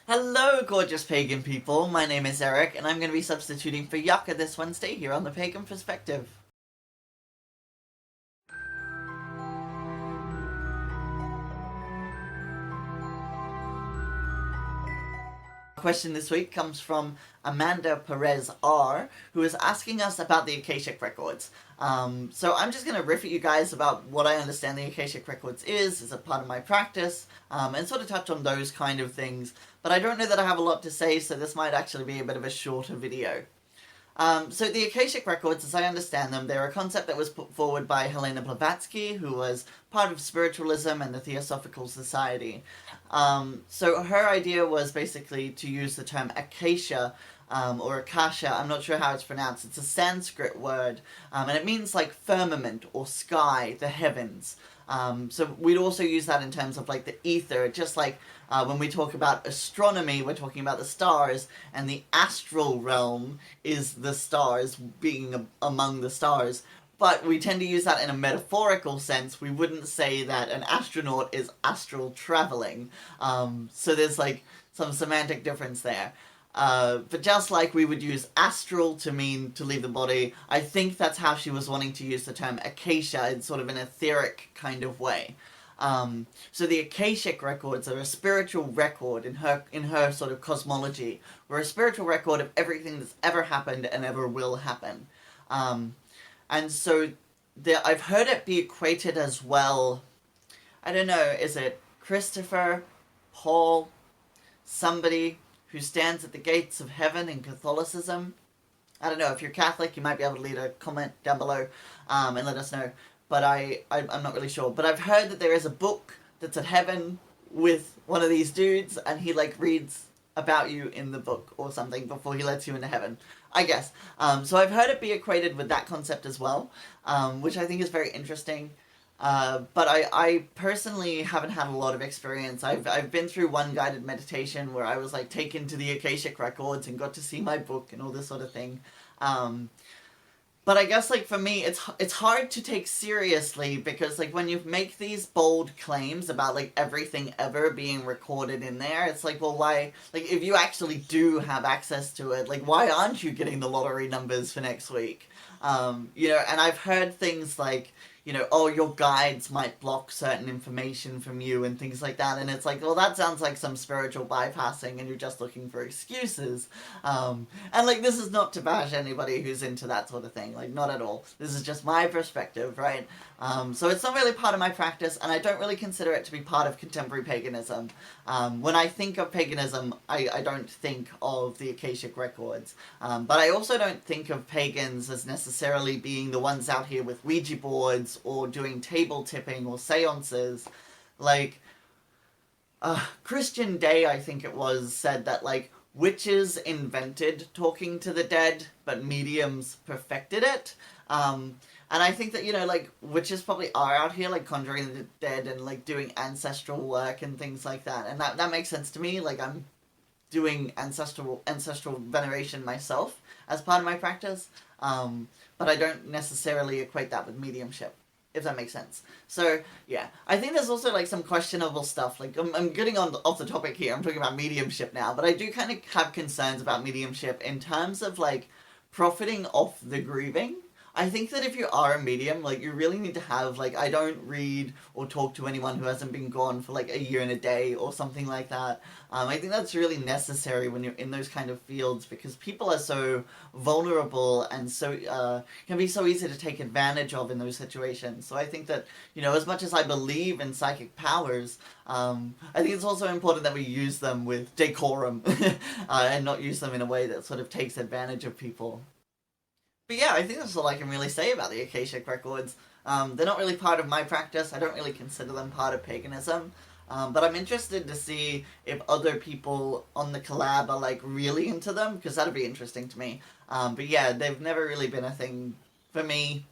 Hello, gorgeous pagan people. My name is Eric, and I'm going to be substituting for Yucca this Wednesday here on the Pagan Perspective. Question this week comes from Amanda Perez R, who is asking us about the Akashic Records. So I'm just going to riff at you guys about what I understand the Akashic Records is a part of my practice, and sort of touch on those kind of things. But I don't know that I have a lot to say, so this might actually be a bit of a shorter video. So the Akashic Records, as I understand them, they're a concept that was put forward by Helena Blavatsky, who was part of spiritualism and the Theosophical Society. So her idea was basically to use the term Acacia, or Akasha, I'm not sure how it's pronounced. It's a Sanskrit word, and it means like firmament or sky, the heavens. So we'd also use that in terms of like the ether, just like when we talk about astronomy, we're talking about the stars, and the astral realm is the stars, being among the stars. But we tend to use that in a metaphorical sense. We wouldn't say that an astronaut is astral traveling. So there's like some semantic difference there. But just like we would use astral to mean to leave the body, I think that's how she was wanting to use the term Acacia in sort of an etheric kind of way. So the Akashic Records are a spiritual record in her sort of cosmology. We're a spiritual record of everything that's ever happened and ever will happen. And so I've heard it be equated as well. I don't know, is it Christopher, Paul, somebody who stands at the gates of heaven in Catholicism? I don't know, if you're Catholic, you might be able to leave a comment down below and let us know. But I'm not really sure. But I've heard that there is a book that's at heaven with one of these dudes, and he like reads about you in the book or something before he lets you into heaven, I guess. So I've heard it be equated with that concept as well, which I think is very interesting. But I personally haven't had a lot of experience. I've been through one guided meditation where I was like taken to the Akashic Records and got to see my book and all this sort of thing. But I guess like for me, it's hard to take seriously because like when you make these bold claims about like everything ever being recorded in there, it's like, well, why? Like if you actually do have access to it, like why aren't you getting the lottery numbers for next week? And I've heard things like, oh, your guides might block certain information from you and things like that. And it's like, well, that sounds like some spiritual bypassing and you're just looking for excuses. And like, this is not to bash anybody who's into that sort of thing. Like, not at all. This is just my perspective, right? So it's not really part of my practice, and I don't really consider it to be part of contemporary paganism. When I think of paganism, I don't think of the Akashic Records. But I also don't think of pagans as necessarily being the ones out here with Ouija boards or doing table tipping or seances. Like, Christian Day, I think it was, said that, like, witches invented talking to the dead, but mediums perfected it. And I think that, like, witches probably are out here, like, conjuring the dead and, like, doing ancestral work and things like that. And that makes sense to me. Like, I'm doing ancestral veneration myself as part of my practice. But I don't necessarily equate that with mediumship, if that makes sense. So, yeah. I think there's also, like, some questionable stuff. Like, I'm getting off the topic here. I'm talking about mediumship now. But I do kind of have concerns about mediumship in terms of, like, profiting off the grieving. I think that if you are a medium, like, you really need to have, like, I don't read or talk to anyone who hasn't been gone for, like, a year and a day or something like that. I think that's really necessary when you're in those kind of fields because people are so vulnerable and so, can be so easy to take advantage of in those situations. So I think that, as much as I believe in psychic powers, I think it's also important that we use them with decorum and not use them in a way that sort of takes advantage of people. But yeah, I think that's all I can really say about the Akashic Records. They're not really part of my practice. I don't really consider them part of paganism. But I'm interested to see if other people on the collab are like really into them, because that'd be interesting to me. But yeah, they've never really been a thing for me.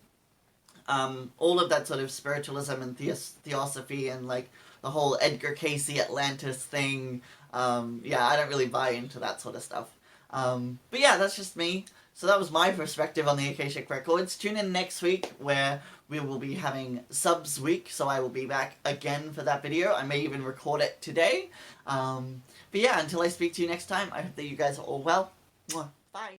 All of that sort of spiritualism and theosophy and like the whole Edgar Casey Atlantis thing, yeah, I don't really buy into that sort of stuff. But yeah, that's just me. So that was my perspective on the Akashic Records. Tune in next week where we will be having subs week, so I will be back again for that video. I may even record it today. But yeah, until I speak to you next time, I hope that you guys are all well. Mwah.